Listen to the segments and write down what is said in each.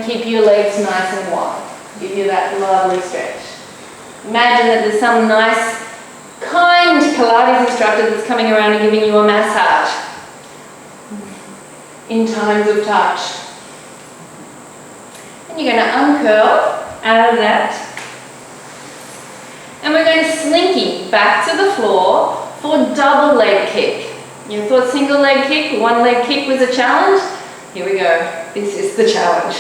and keep your legs nice and wide. Give you that lovely stretch. Imagine that there's some nice, kind Pilates instructor that's coming around and giving you a massage in times of touch. And you're going to uncurl out of that. And we're going to slinky back to the floor for double leg kick. You thought single leg kick, one leg kick was a challenge? Here we go. This is the challenge.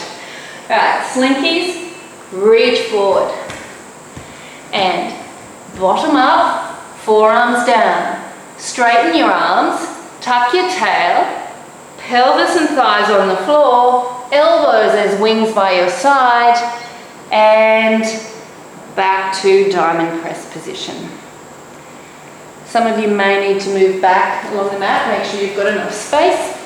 All right, slinkies, reach forward. And bottom up, forearms down. Straighten your arms, tuck your tail, pelvis and thighs on the floor, elbows as wings by your side, and back to diamond press position. Some of you may need to move back along the mat, make sure you've got enough space.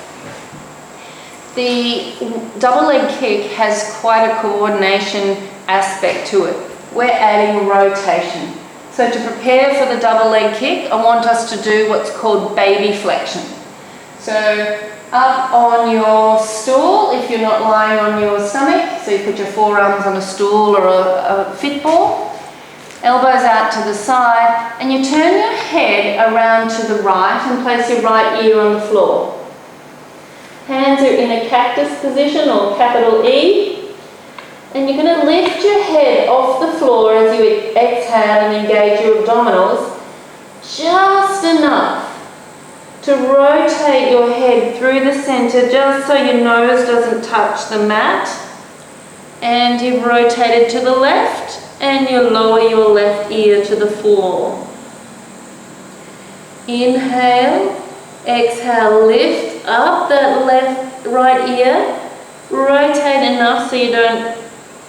The double leg kick has quite a coordination aspect to it. We're adding rotation. So to prepare for the double leg kick, I want us to do what's called baby flexion. So up on your stool, if you're not lying on your stomach, so you put your forearms on a stool or a fit ball, elbows out to the side, and you turn your head around to the right and place your right ear on the floor. Hands are in a cactus position or capital E, and you're going to lift your head off the floor as you exhale and engage your abdominals, just enough to rotate your head through the center just so your nose doesn't touch the mat, and you've rotated to the left, and you lower your left ear to the floor. Inhale, exhale, lift up that right ear, rotate enough so you don't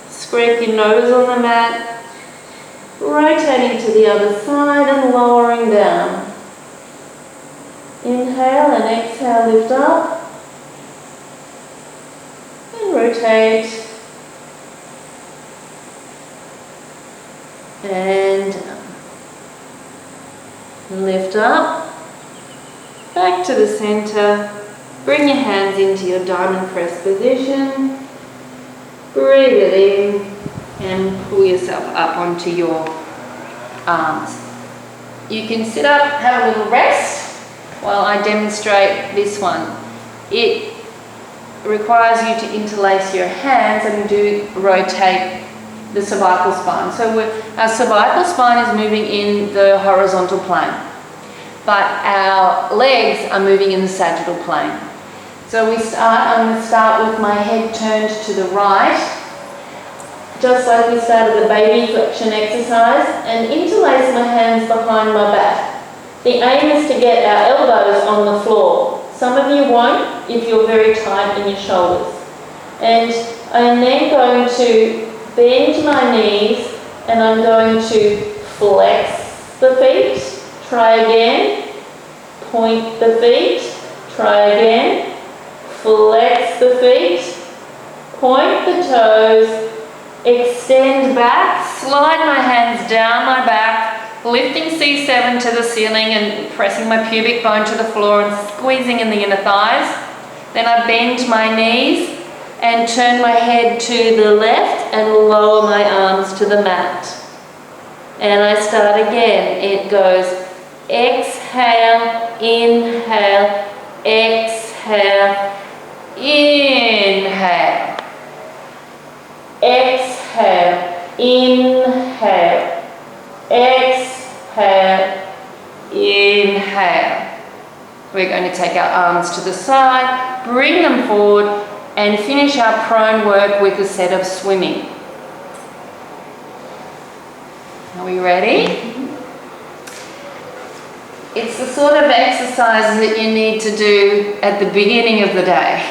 scrape your nose on the mat, rotating to the other side and lowering down. Inhale and exhale, lift up, and rotate, and lift up, back to the center, bring your hands into your diamond press position, breathe it in, and pull yourself up onto your arms. You can sit up, have a little rest, while I demonstrate this one. It requires you to interlace your hands and do rotate the cervical spine. So our cervical spine is moving in the horizontal plane, but our legs are moving in the sagittal plane. So I'm going to start with my head turned to the right, just like we started the baby flexion exercise, and interlace my hands behind my back. The aim is to get our elbows on the floor. Some of you won't if you're very tight in your shoulders. And I'm then going to bend my knees, and I'm going to flex the feet. Try again. Point the feet. Try again. Flex the feet. Point the toes. Extend back. Slide my hands down my back. Lifting C7 to the ceiling and pressing my pubic bone to the floor and squeezing in the inner thighs. Then I bend my knees and turn my head to the left and lower my arms to the mat. And I start again. It goes exhale, inhale, exhale, inhale, exhale, inhale, exhale, inhale. We're going to take our arms to the side, bring them forward, and finish our prone work with a set of swimming. Are we ready? It's the sort of exercises that you need to do at the beginning of the day.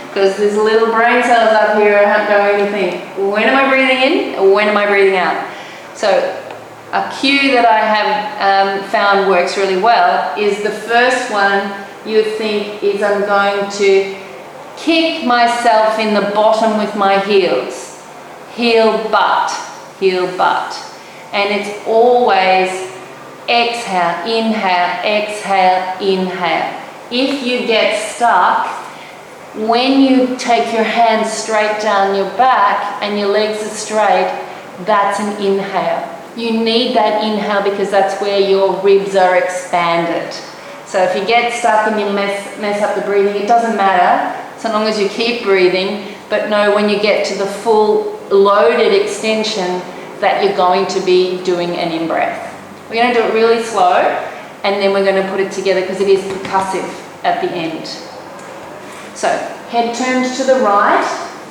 Because there's little brain cells up here that aren't going to think, when am I breathing in? When am I breathing out? So a cue that I have found works really well is the first one you would think is I'm going to kick myself in the bottom with my heels. Heel, butt, heel, butt. And it's always exhale, inhale, exhale, inhale. If you get stuck, when you take your hands straight down your back and your legs are straight, that's an inhale. You need that inhale because that's where your ribs are expanded. So if you get stuck and you mess up the breathing, it doesn't matter, so long as you keep breathing, but know when you get to the full loaded extension that you're going to be doing an in-breath. We're going to do it really slow, and then we're going to put it together because it is percussive at the end. So, head turned to the right,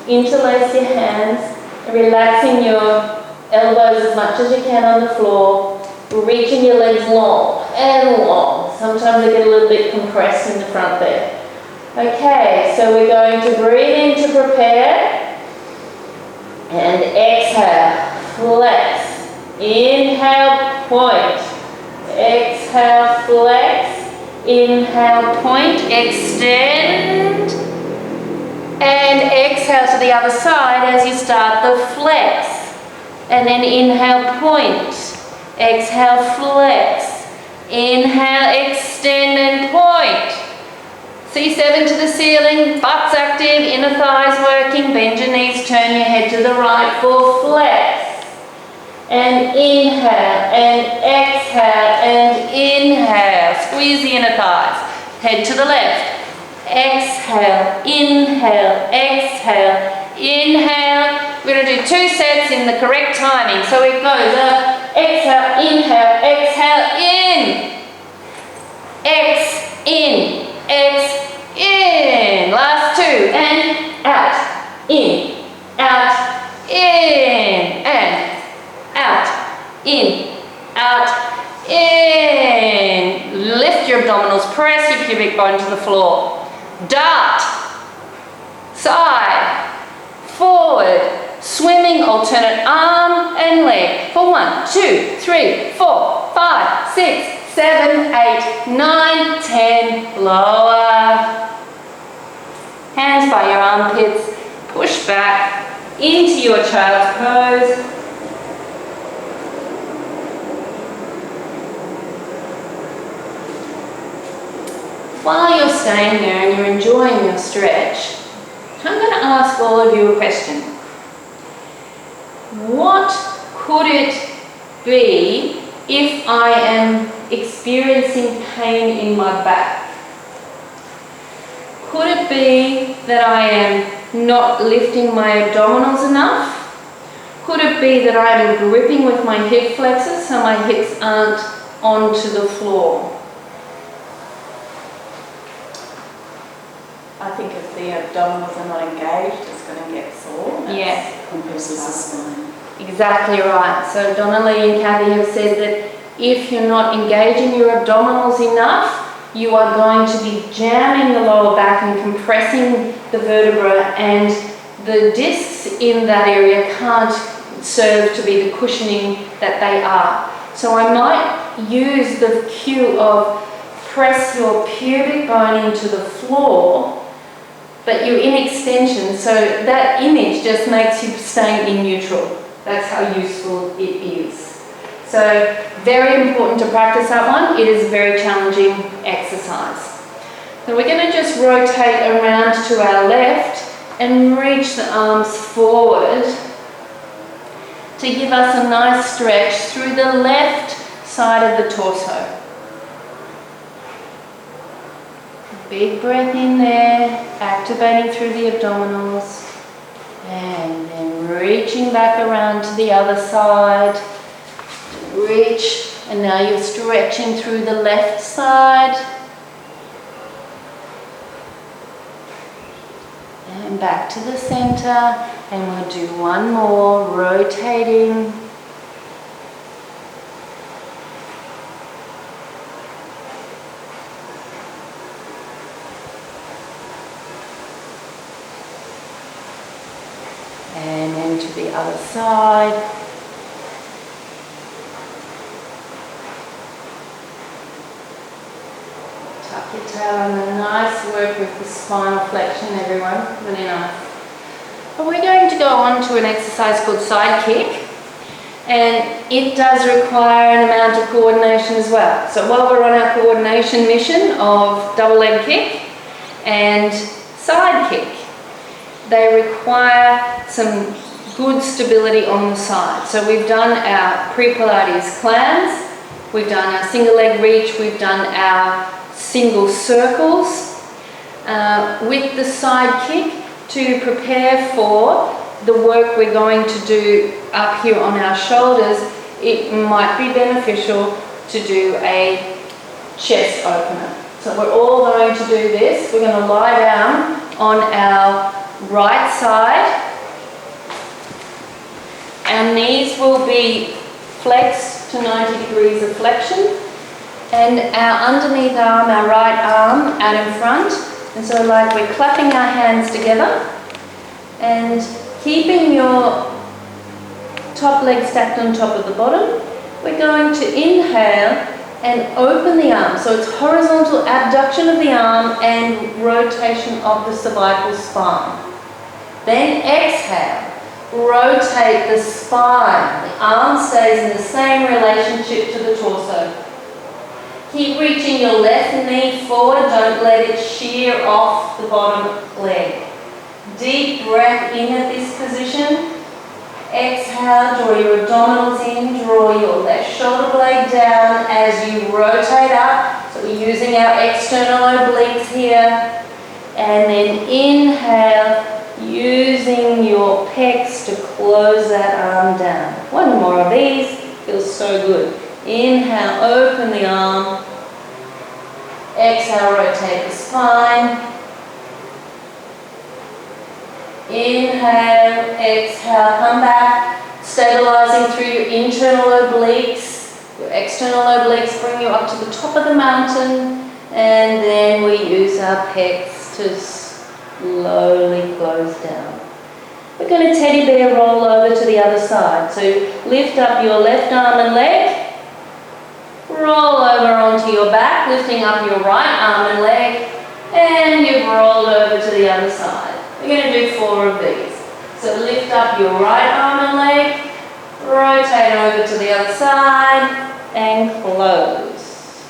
interlace your hands, relaxing your elbows as much as you can on the floor, reaching your legs long and long. Sometimes they get a little bit compressed in the front there. Okay, so we're going to breathe in to prepare, and exhale, flex. Inhale, point. Exhale, flex. Inhale, point, extend. And exhale to the other side as you start the flex. And then inhale, point. Exhale, flex. Inhale, extend and point. C7 to the ceiling, butt's active, inner thighs working, bend your knees, turn your head to the right for flex. And inhale, and exhale, and inhale. Squeeze the inner thighs. Head to the left. Exhale, inhale, exhale, inhale. We're going to do 2 sets in the correct timing. So it goes up, exhale, inhale, exhale, in. In, in. Last 2, and out, in, and out, in, lift your abdominals, press your pubic bone to the floor, dart, side, forward, swimming, alternate arm and leg for 1, 2, 3, 4, 5, 6, 7, 8, 9, 10, lower, hands by your armpits, push back into your child's pose. While you're staying there and you're enjoying your stretch, I'm going to ask all of you a question. What could it be if I am experiencing pain in my back? Could it be that I am not lifting my abdominals enough? Could it be that I am gripping with my hip flexors so my hips aren't onto the floor? I think if the abdominals are not engaged, it's going to get sore. Yeah. Compresses the spine. Exactly right. So Donnelly and Kathy have said that if you're not engaging your abdominals enough, you are going to be jamming the lower back and compressing the vertebra, and the discs in that area can't serve to be the cushioning that they are. So I might use the cue of press your pubic bone into the floor, but you're in extension, so that image just makes you stay in neutral. That's how useful it is. So very important to practice that one. It is a very challenging exercise. So we're going to just rotate around to our left and reach the arms forward to give us a nice stretch through the left side of the torso. Big breath in there, activating through the abdominals, and then reaching back around to the other side. Reach, and now you're stretching through the left side. And back to the center, and we'll do one more, rotating. And then to the other side. Tuck your tail under. Nice work with the spinal flexion, everyone. Really nice. But we're going to go on to an exercise called side kick. And it does require an amount of coordination as well. So while we're on our coordination mission of double leg kick and side kick. They require some good stability on the side. So we've done our Pre-Pilates clams, we've done our single leg reach, we've done our single circles. With the side kick, to prepare for the work we're going to do up here on our shoulders, it might be beneficial to do a chest opener. So we're all going to do this. We're going to lie down on our right side. Our knees will be flexed to 90 degrees of flexion, and our underneath arm, our right arm, out in front. And so like we're clapping our hands together and keeping your top leg stacked on top of the bottom. We're going to inhale and open the arm. So it's horizontal abduction of the arm and rotation of the cervical spine. Then exhale, rotate the spine. The arm stays in the same relationship to the torso. Keep reaching your left knee forward, don't let it shear off the bottom leg. Deep breath in at this position. Exhale, draw your abdominals in, draw your left shoulder blade down as you rotate up. So we're using our external obliques here. And then inhale, using your pecs to close that arm down. One more of these, feels so good. Inhale, open the arm. Exhale, rotate the spine. Inhale, exhale, come back, stabilizing through your internal obliques. Your external obliques bring you up to the top of the mountain, and then we use our pecs to slowly close down. We're going to teddy bear roll over to the other side. So lift up your left arm and leg, roll over onto your back, lifting up your right arm and leg, and you've rolled over to the other side. We're going to do 4 of these. So lift up your right arm and leg, rotate over to the other side, and close.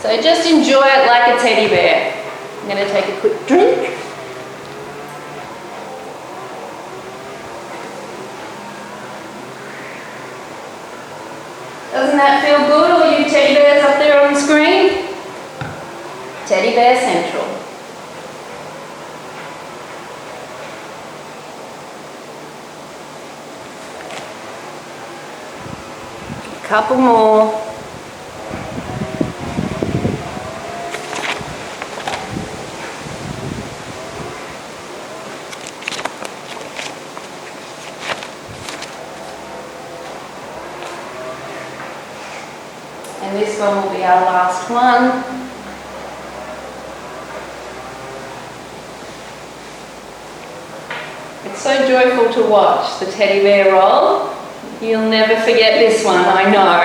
So just enjoy it like a teddy bear. I'm going to take a quick drink. Doesn't that feel good, all you teddy bears up there on the screen? Teddy Bear Central. A couple more. And this one will be our last one. It's so joyful to watch the teddy bear roll. You'll never forget this one, I know.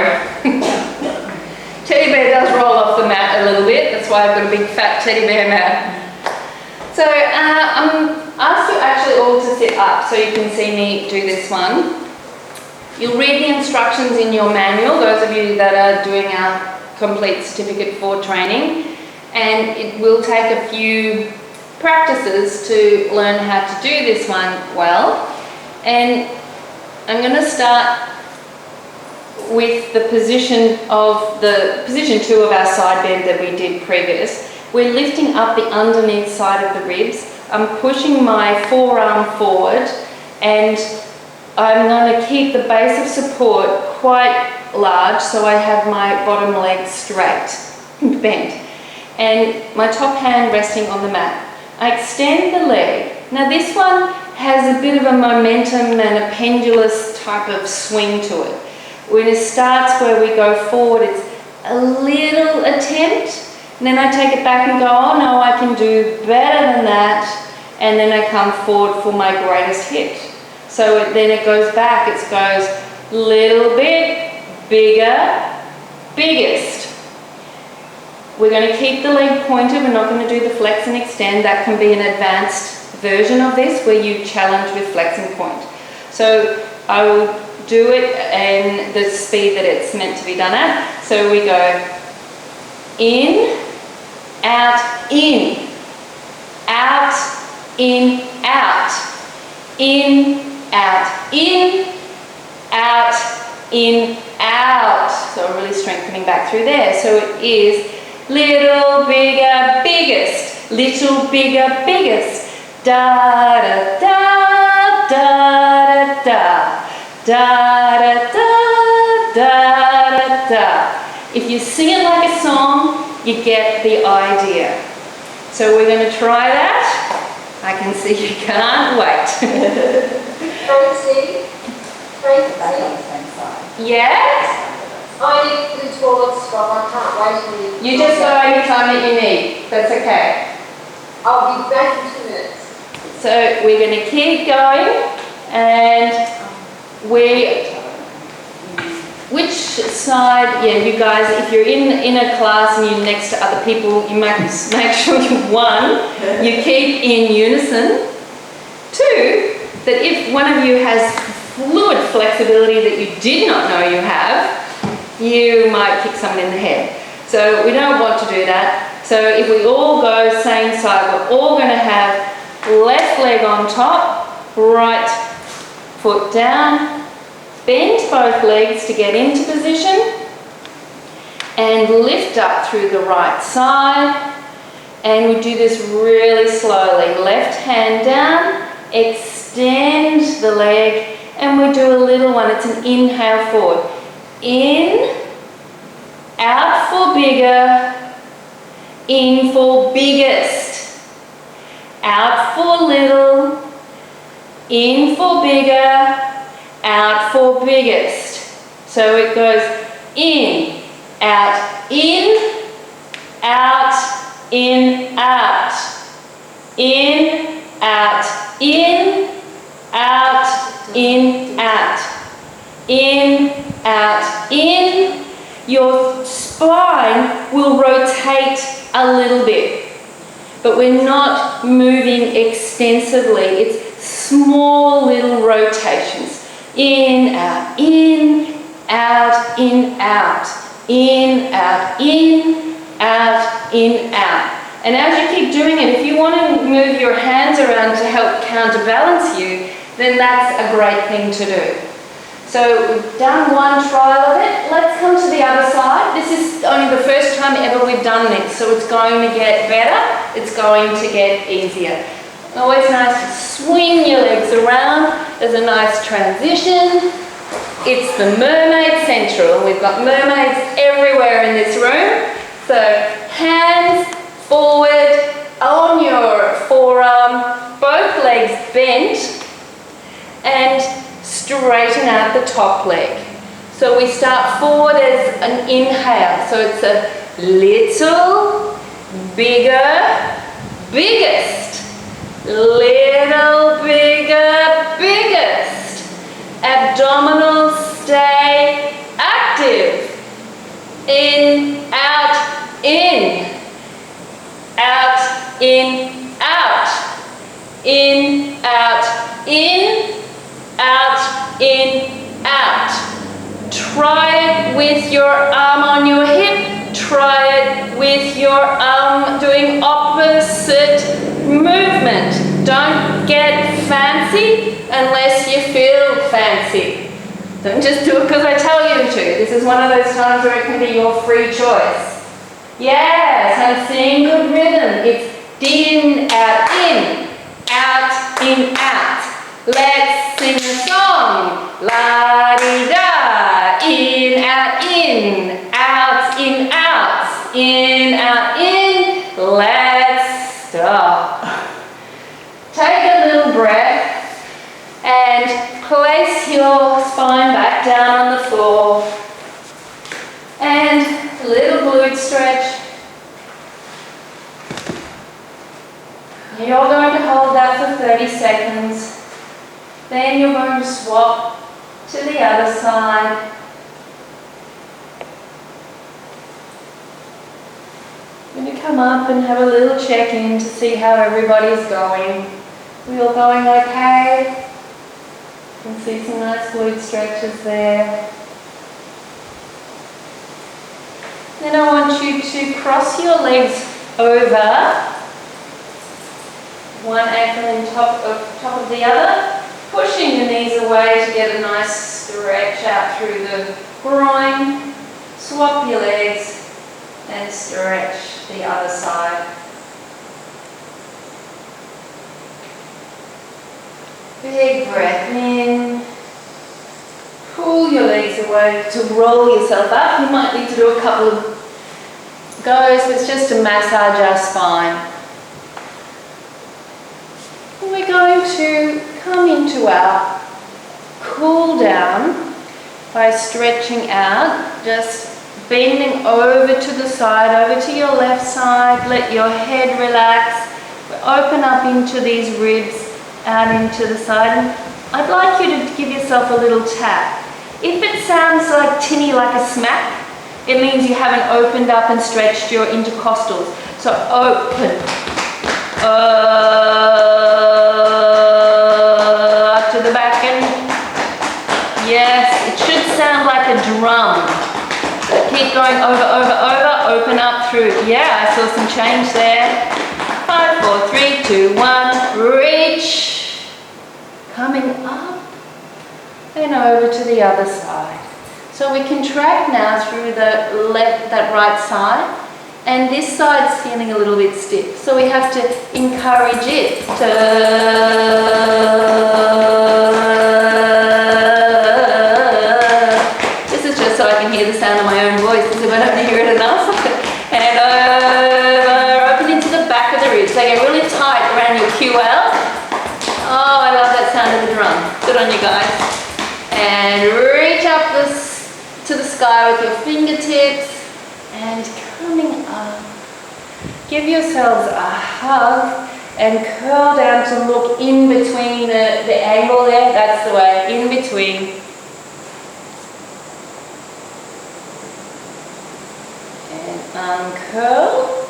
Teddy bear does roll off the mat a little bit, that's why I've got a big fat teddy bear mat. So I'm asked you actually all to sit up so you can see me do this one. You'll read the instructions in your manual, those of you that are doing our complete certificate for training, and it will take a few practices to learn how to do this one well. And I'm going to start with the position 2 of our side bend that we did previous. We're lifting up the underneath side of the ribs. I'm pushing my forearm forward, and I'm going to keep the base of support quite large so I have my bottom leg straight, bent, and my top hand resting on the mat. I extend the leg. Now this one has a bit of a momentum and a pendulous type of swing to it. When it starts where we go forward, it's a little attempt, and then I take it back and go, oh no, I can do better than that, and then I come forward for my greatest hit. So then it goes back, it goes little bit, bigger, biggest. We're going to keep the leg pointed, we're not going to do the flex and extend. That can be an advanced version of this where you challenge with flex and point. So I will do it in the speed that it's meant to be done at. So we go in, out, in, out, in, out, in, out, in, out, in, out. So I'm really strengthening back through there. So it is little, bigger, biggest, little, bigger, biggest, da, da, da, da, da, da, da, da, da, da, da. If you sing it like a song, you get the idea. So we're going to try that. I can see you can't wait. Tracy? Yes? I need to do toilet stop. I can't wait till You just go any time that you need. That's okay. I'll be back in 2 minutes. So we're going to keep going, and which side, yeah, you guys, if you're in a class and you're next to other people, you make sure you keep in unison. 2, that if one of you has fluid flexibility that you did not know you have, you might kick someone in the head. So we don't want to do that. So if we all go same side, we're all going to have left leg on top, right foot down, bend both legs to get into position, and lift up through the right side. And we do this really slowly. Left hand down, extend the leg, and we do a little one. It's an inhale forward. In, out for bigger, in for biggest, out for little, in for bigger, out for biggest. So it goes in, out, in, out, in, out, in, out, in, out, in, out, in, out, in. Your spine will rotate a little bit, but we're not moving extensively. It's small little rotations. In, out, in, out, in, out, in, out, in, out, in, out. And as you keep doing it, if you want to move your hands around to help counterbalance you, then that's a great thing to do. So we've done one trial of it. Let's come to the other side. This is only the first time ever we've done this, so it's going to get better. It's going to get easier. Always nice to swing your legs around. There's a nice transition. It's the mermaid central, and we've got mermaids everywhere in this room. So hands forward on your forearm, both legs bent, and straighten out the top leg. So we start forward as an inhale. So it's a little, bigger, biggest, little, bigger, biggest. Abdominals stay active. In, out, in, out, in, out, in, out, in, out, in, out. Try it with your arm on your hip. Try it with your arm doing opposite movement. Don't get fancy unless you feel fancy. Don't just do it because I tell you to. This is one of those times where it can be your free choice. Yes, and seeing good rhythm. It's in, out, in, out. Let's sing a song. La-di-da. In, out, in, out. In, out, in. Let's stop. Take a little breath and place your spine back down on the floor. And a little glute stretch. You're going to hold that for 30 seconds. Then you're going to swap to the other side. You're going to come up and have a little check-in to see how everybody's going. We all going okay? You can see some nice glute stretches there. Then I want you to cross your legs over one ankle in top of the other, pushing your knees away to get a nice stretch out through the groin. Swap your legs and stretch the other side. Big breath in. Pull your legs away to roll yourself up. You might need to do a couple of goes, but it's just to massage our spine. We're going to come into our cool down by stretching out, just bending over to the side, over to your left side. Let your head relax. Open up into these ribs, out into the side. And I'd like you to give yourself a little tap. If it sounds like tinny, like a smack, it means you haven't opened up and stretched your intercostals. So open. Up to the back and yes, it should sound like a drum. So keep going over, open up through. Yeah, I saw some change there. 5, 4, 3, 2, 1, reach. Coming up and over to the other side. So we contract now through the left, that right side, and this side's feeling a little bit stiff. So we have to encourage it to, this is just so I can hear the sound of my own voice, because if I don't hear it enough. And over, open into the back of the ribs. So get really tight around your QL. Oh, I love that sound of the drum. Good on you guys. And reach up to the sky with your fingertips and coming up. Give yourselves a hug and curl down to look in between the angle there. That's the way, in between. And uncurl.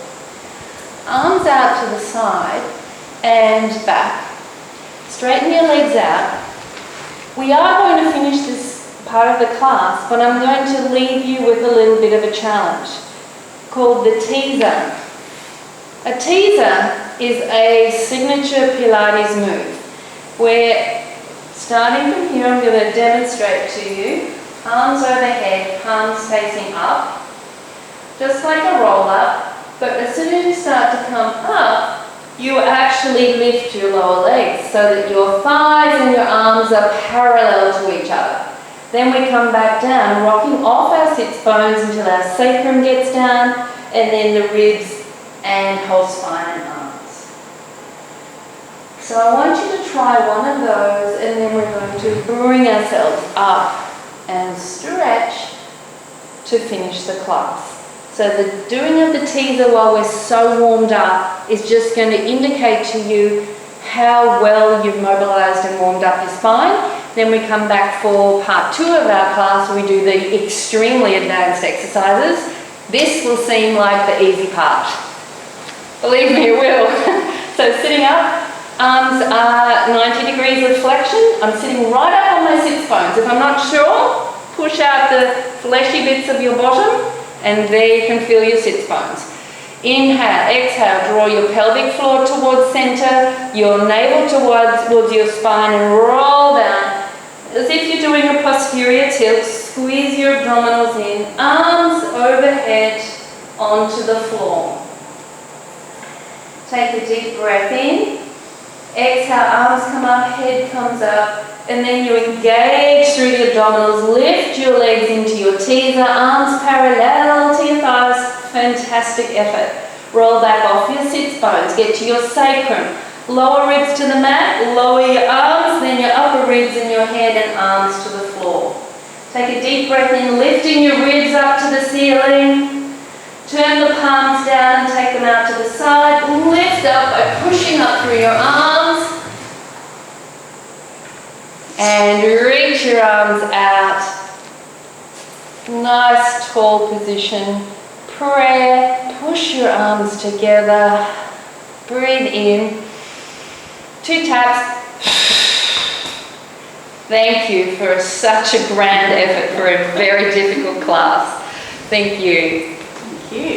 Arms out to the side and back. Straighten your legs out. We are going to finish this part of the class, but I'm going to leave you with a little bit of a challenge called the teaser. A teaser is a signature Pilates move where, starting from here, I'm going to demonstrate to you. Arms overhead, palms facing up, just like a roll up, but as soon as you start to come up, you actually lift your lower legs so that your thighs and your arms are parallel to each other. Then we come back down, rocking off our sits bones until our sacrum gets down, and then the ribs and whole spine and arms. So I want you to try one of those, and then we're going to bring ourselves up and stretch to finish the class. So the doing of the teaser while we're so warmed up is just going to indicate to you how well you've mobilized and warmed up your spine. Then we come back for part 2 of our class where we do the extremely advanced exercises. This will seem like the easy part. Believe me, it will. So sitting up, arms are 90 degrees of flexion. I'm sitting right up on my sits bones. If I'm not sure, push out the fleshy bits of your bottom, and there you can feel your sits bones. Inhale, exhale, draw your pelvic floor towards center, your navel towards your spine, and roll down. As if you're doing a posterior tilt, squeeze your abdominals in, arms overhead onto the floor. Take a deep breath in, exhale, arms come up, head comes up, and then you engage through the abdominals, lift your legs into your teaser, arms parallel to your thighs, fantastic effort. Roll back off your sits bones, get to your sacrum, lower ribs to the mat, lower your arms, then your upper ribs and your head and arms to the floor. Take a deep breath in, lifting your ribs up to the ceiling. Turn the palms down and take them out to the side. Lift up by pushing up through your arms. And reach your arms out. Nice tall position. Prayer. Push your arms together. Breathe in. 2 taps. Thank you for such a grand effort for a very difficult class. Thank you. Thank you.